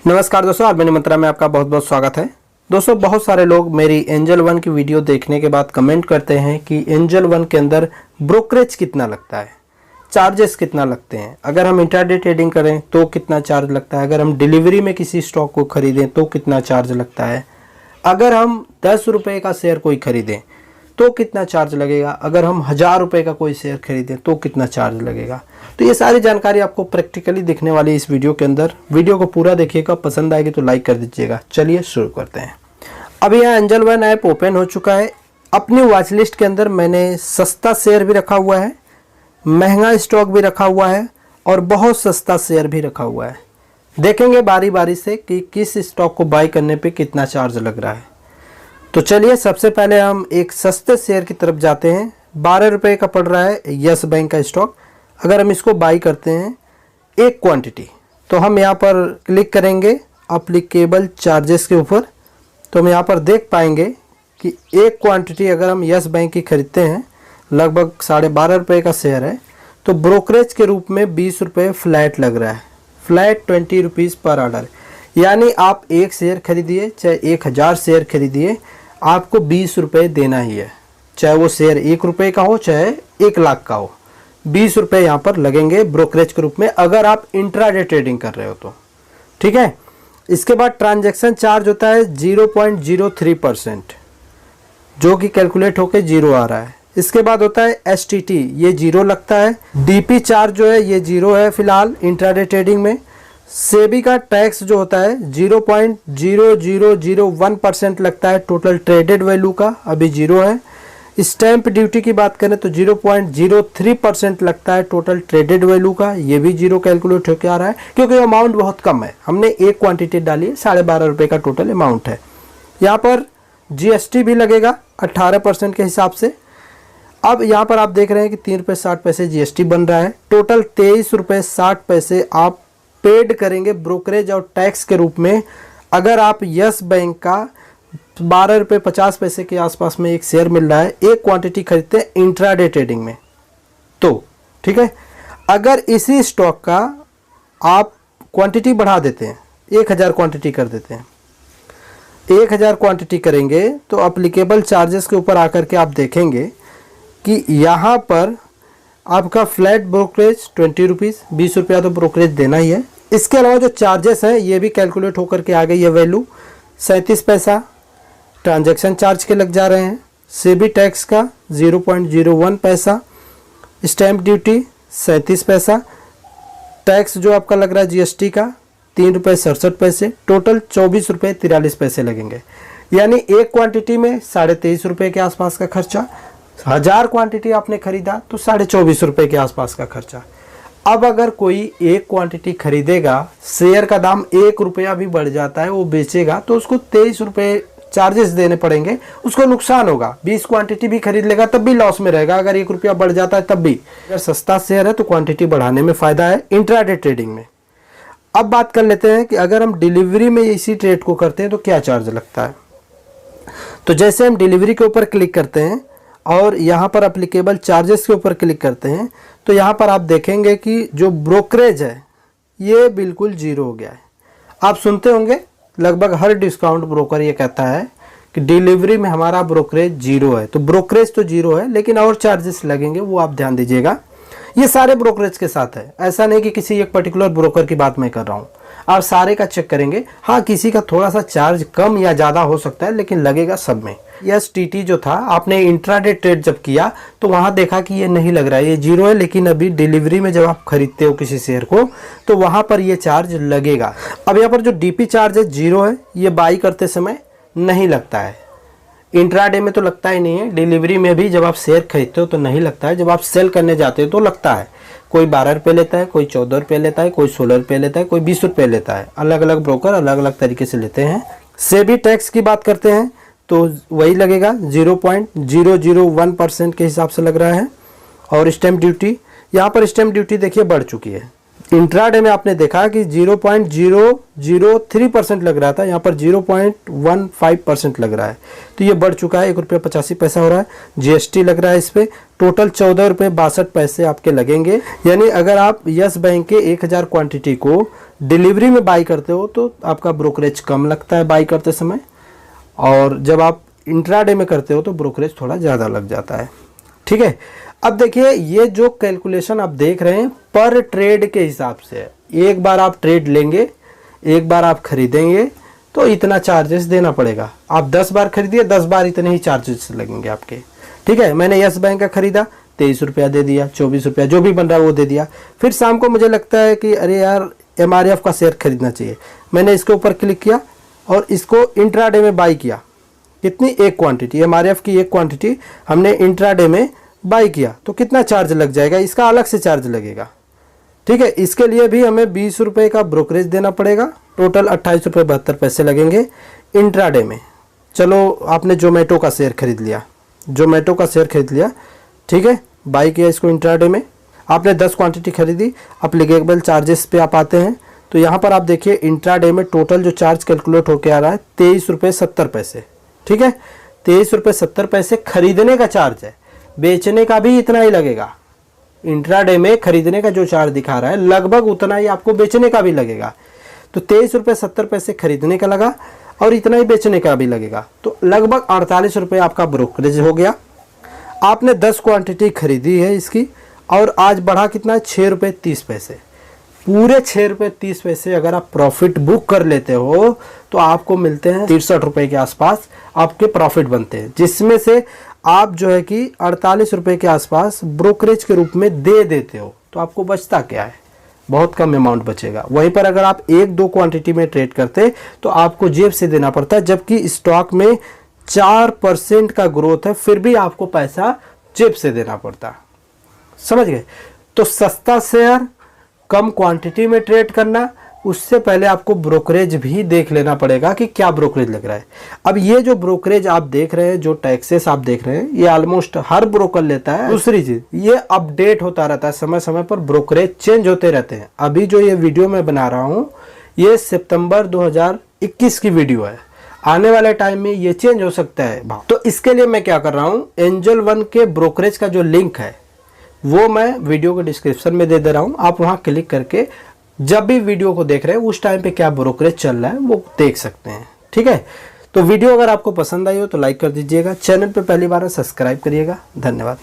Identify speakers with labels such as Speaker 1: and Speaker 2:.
Speaker 1: नमस्कार दोस्तों, आर्मनी मंत्रा में आपका बहुत बहुत स्वागत है। दोस्तों, बहुत सारे लोग मेरी एंजल वन की वीडियो देखने के बाद कमेंट करते हैं कि एंजल वन के अंदर ब्रोकरेज कितना लगता है, चार्जेस कितना लगते हैं, अगर हम इंट्राडे ट्रेडिंग करें तो कितना चार्ज लगता है, अगर हम डिलीवरी में किसी स्टॉक को खरीदें तो कितना चार्ज लगता है, अगर हम 10 रुपये का शेयर कोई खरीदें तो कितना चार्ज लगेगा, अगर हम 1000 रुपये का कोई शेयर खरीदें तो कितना चार्ज लगेगा। तो ये सारी जानकारी आपको प्रैक्टिकली दिखने वाली इस वीडियो के अंदर। वीडियो को पूरा देखिएगा, पसंद आएगी तो लाइक कर दीजिएगा। चलिए शुरू करते हैं। अब यहाँ एंजल वन ऐप ओपन हो चुका है। अपनी वॉच लिस्ट के अंदर मैंने सस्ता शेयर भी रखा हुआ है, महंगा स्टॉक भी रखा हुआ है और बहुत सस्ता शेयर भी रखा हुआ है। देखेंगे बारी बारी से कि किस स्टॉक को बाई करने पे कितना चार्ज लग रहा है। तो चलिए सबसे पहले हम एक सस्ते शेयर की तरफ जाते हैं। 12 रुपये का पड़ रहा है यस बैंक का स्टॉक। अगर हम इसको बाई करते हैं एक क्वांटिटी, तो हम यहाँ पर क्लिक करेंगे अप्लीकेबल चार्जेस के ऊपर। तो हम यहाँ पर देख पाएंगे कि एक क्वांटिटी अगर हम यस बैंक की खरीदते हैं, लगभग 12.5 रुपये का शेयर है, तो ब्रोकरेज के रूप में 20 रुपये फ्लैट लग रहा है। फ्लैट 20 रुपीज़ पर ऑर्डर। यानी आप एक शेयर खरीदिए चाहे 1000 शेयर खरीदिए, आपको 20 रुपये देना ही है। चाहे वो शेयर 1 रुपये का हो चाहे 1 लाख का हो, 20 रुपये यहाँ पर लगेंगे ब्रोकरेज के रूप में, अगर आप इंट्राडे ट्रेडिंग कर रहे हो तो। ठीक है। इसके बाद ट्रांजैक्शन चार्ज होता है 0.03%, जो कि कैलकुलेट होकर 0 आ रहा है। इसके बाद होता है STT, ये 0 लगता है। DP चार्ज जो है ये 0 है फिलहाल इंट्राडे ट्रेडिंग में। सेबी का टैक्स जो होता है 0.0001% लगता है टोटल ट्रेडेड वैल्यू का, अभी 0 है। स्टैंप ड्यूटी की बात करें तो 0.03% लगता है टोटल ट्रेडेड वैल्यू का, ये भी 0 कैलकुलेट होकर आ रहा है, क्योंकि अमाउंट बहुत कम है। हमने एक क्वांटिटी डाली है, 12.5 रुपये का टोटल अमाउंट है। यहाँ पर GST भी लगेगा 18% के हिसाब से। अब यहाँ पर आप देख रहे हैं कि 3 रुपये 60 पैसे GST बन रहा है। टोटल 23 रुपये 60 पैसे आप पेड करेंगे ब्रोकरेज और टैक्स के रूप में, अगर आप यस बैंक का 12 रुपये 50 पैसे के आसपास में एक शेयर मिल रहा है, एक क्वांटिटी खरीदते हैं इंट्राडे ट्रेडिंग में तो। ठीक है। अगर इसी स्टॉक का आप क्वांटिटी बढ़ा देते हैं, 1000 क्वांटिटी कर देते हैं, 1000 क्वांटिटी करेंगे तो अप्लीकेबल चार्जेस के ऊपर आकर के आप देखेंगे कि यहाँ पर आपका फ्लैट ब्रोकरेज 20 रुपीज़, 20 रुपया तो ब्रोकरेज देना ही है। इसके अलावा जो चार्जेस हैं ये भी कैलकुलेट होकर के आ गई है वैल्यू। 37 पैसा ट्रांजैक्शन चार्ज के लग जा रहे हैं। सेबी टैक्स का 0.01 पैसा, स्टैंप ड्यूटी 37 पैसा, टैक्स जो आपका लग रहा है GST का 3 रुपये 67 पैसे, टोटल 24 रुपये 43 पैसे लगेंगे। यानी एक क्वांटिटी में 23.5 रुपये के आसपास का खर्चा। 1000 क्वांटिटी आपने खरीदा तो 24.5 रुपये के आसपास का खर्चा। अब अगर कोई एक क्वांटिटी खरीदेगा, शेयर का दाम 1 रुपया भी बढ़ जाता है, वो बेचेगा तो उसको 23 रुपये चार्जेस देने पड़ेंगे, उसको नुकसान होगा। 20 क्वांटिटी भी खरीद लेगा तब भी लॉस में रहेगा, अगर 1 रुपया बढ़ जाता है तब भी। अगर सस्ता शेयर है तो क्वांटिटी बढ़ाने में फ़ायदा है इंट्राडे ट्रेडिंग में। अब बात कर लेते हैं कि अगर हम डिलीवरी में इसी ट्रेड को करते हैं तो क्या चार्ज लगता है। तो जैसे हम डिलीवरी के ऊपर क्लिक करते हैं और यहाँ पर अप्लीकेबल चार्जेस के ऊपर क्लिक करते हैं, तो यहाँ पर आप देखेंगे कि जो ब्रोकरेज है ये बिल्कुल 0 हो गया है। आप सुनते होंगे लगभग हर डिस्काउंट ब्रोकर ये कहता है कि डिलीवरी में हमारा ब्रोकरेज 0 है। तो ब्रोकरेज तो 0 है, लेकिन और चार्जेस लगेंगे, वो आप ध्यान दीजिएगा। ये सारे ब्रोकरेज के साथ है, ऐसा नहीं कि किसी एक पर्टिकुलर ब्रोकर की बात मैं कर रहा हूँ। आप सारे का चेक करेंगे। हाँ, किसी का थोड़ा सा चार्ज कम या ज़्यादा हो सकता है, लेकिन लगेगा सब में। STT जो था, आपने इंट्राडे ट्रेड जब किया तो वहाँ देखा कि ये नहीं लग रहा है, ये 0 है, लेकिन अभी डिलीवरी में जब आप खरीदते हो किसी शेयर को तो वहाँ पर ये चार्ज लगेगा। अब यहाँ पर जो DP चार्ज है 0 है, ये बाई करते समय नहीं लगता है। इंट्राडे में तो लगता ही नहीं है, डिलीवरी में भी जब आप शेयर खरीदते हो तो नहीं लगता है, जब आप सेल करने जाते हो तो लगता है। कोई 12 रुपये लेता है, कोई 14 रुपये लेता है, कोई 16 रुपये लेता है, कोई 20 रुपये लेता है। अलग अलग ब्रोकर अलग अलग तरीके से लेते हैं। सेबी टैक्स की बात करते हैं तो वही लगेगा 0.001% के हिसाब से लग रहा है। और स्टैंप ड्यूटी, यहाँ पर स्टैंप ड्यूटी देखिए बढ़ चुकी है। इंट्राडे में आपने देखा कि 0.003% लग रहा था, यहाँ पर 0.15% लग रहा है, तो ये बढ़ चुका है, 1 रुपये 85 पैसा हो रहा है। जीएसटी लग रहा है इस पे, टोटल 14 रुपये 62 पैसे आपके लगेंगे। यानी अगर आप यस बैंक के 1000 क्वांटिटी को डिलीवरी में बाई करते हो तो आपका ब्रोकरेज कम लगता है बाई करते समय, और जब आप इंट्राडे में करते हो तो ब्रोकरेज थोड़ा ज़्यादा लग जाता है। ठीक है, अब देखिए ये जो कैलकुलेशन आप देख रहे हैं पर ट्रेड के हिसाब से है। एक बार आप ट्रेड लेंगे, एक बार आप खरीदेंगे तो इतना चार्जेस देना पड़ेगा। आप 10 बार खरीदिए, 10 बार इतने ही चार्जेस लगेंगे आपके। ठीक है, मैंने यस बैंक का खरीदा, 23 रुपया दे दिया, 24 रुपया जो भी बन रहा है वो दे दिया। फिर शाम को मुझे लगता है कि अरे यार MRF का शेयर खरीदना चाहिए, मैंने इसके ऊपर क्लिक किया और इसको इंट्राडे में बाई किया। कितनी? एक क्वांटिटी, MRF की एक क्वांटिटी हमने इंट्राडे में बाई किया, तो कितना चार्ज लग जाएगा? इसका अलग से चार्ज लगेगा। ठीक है, इसके लिए भी हमें 20 रुपये का ब्रोकरेज देना पड़ेगा, टोटल 28 रुपये 72 पैसे लगेंगे इंट्राडे में। चलो आपने जोमेटो का शेयर खरीद लिया, जोमेटो का शेयर खरीद लिया, ठीक है, बाई किया इसको इंट्राडे में, आपने 10 क्वांटिटी खरीदी। अप्लीकेबल चार्जेस पे आप आते हैं तो यहाँ पर आप देखिए इंट्राडे में टोटल जो चार्ज कैलकुलेट होके आ रहा है 23 रुपये 70 पैसे। ठीक है, 23 रुपये 70 पैसे खरीदने का चार्ज है, बेचने का भी इतना ही लगेगा। इंट्राडे में खरीदने का जो चार्ज दिखा रहा है लगभग उतना ही आपको बेचने का भी लगेगा। तो 23 रुपये 70 पैसे खरीदने का लगा और इतना ही बेचने का भी लगेगा, तो लगभग 48 रुपये आपका ब्रोकरेज हो गया। आपने 10 क्वांटिटी खरीदी है इसकी और आज बढ़ा कितना है? 6 रुपये 30 पैसे। पूरे 6 रुपये 30 पैसे अगर आप प्रॉफिट बुक कर लेते हो तो आपको मिलते हैं 63 रुपये के आसपास आपके प्रॉफिट बनते हैं, जिसमें से आप जो है कि 48 रुपये के आसपास ब्रोकरेज के रूप में दे देते हो। तो आपको बचता क्या है? बहुत कम अमाउंट बचेगा। वहीं पर अगर आप 1-2 क्वांटिटी में ट्रेड करते तो आपको जेब से देना पड़ता है, जबकि स्टॉक में 4% का ग्रोथ है, फिर भी आपको पैसा जेब से देना पड़ता। समझ गए? तो सस्ता शेयर, कम क्वांटिटी में ट्रेड करना, उससे पहले आपको ब्रोकरेज भी देख लेना पड़ेगा कि क्या ब्रोकरेज लग रहा है। अब ये जो ब्रोकरेज आप देख रहे हैं, जो टैक्सेस आप देख रहे हैं, ये ऑलमोस्ट हर ब्रोकर लेता है। दूसरी चीज, ये अपडेट होता रहता है, समय समय पर ब्रोकरेज चेंज होते रहते हैं। अभी जो ये वीडियो मैं बना रहा हूँ ये सितंबर 2021 की वीडियो है, आने वाले टाइम में ये चेंज हो सकता है। तो इसके लिए मैं क्या कर रहा हूँ, एंजल वन के ब्रोकरेज का जो लिंक है वो मैं वीडियो के डिस्क्रिप्शन में दे दे रहा हूँ। आप वहाँ क्लिक करके जब भी वीडियो को देख रहे हैं उस टाइम पे क्या ब्रोकरेज चल रहा है वो देख सकते हैं। ठीक है, तो वीडियो अगर आपको पसंद आई हो तो लाइक कर दीजिएगा, चैनल पे पहली बार सब्सक्राइब करिएगा। धन्यवाद।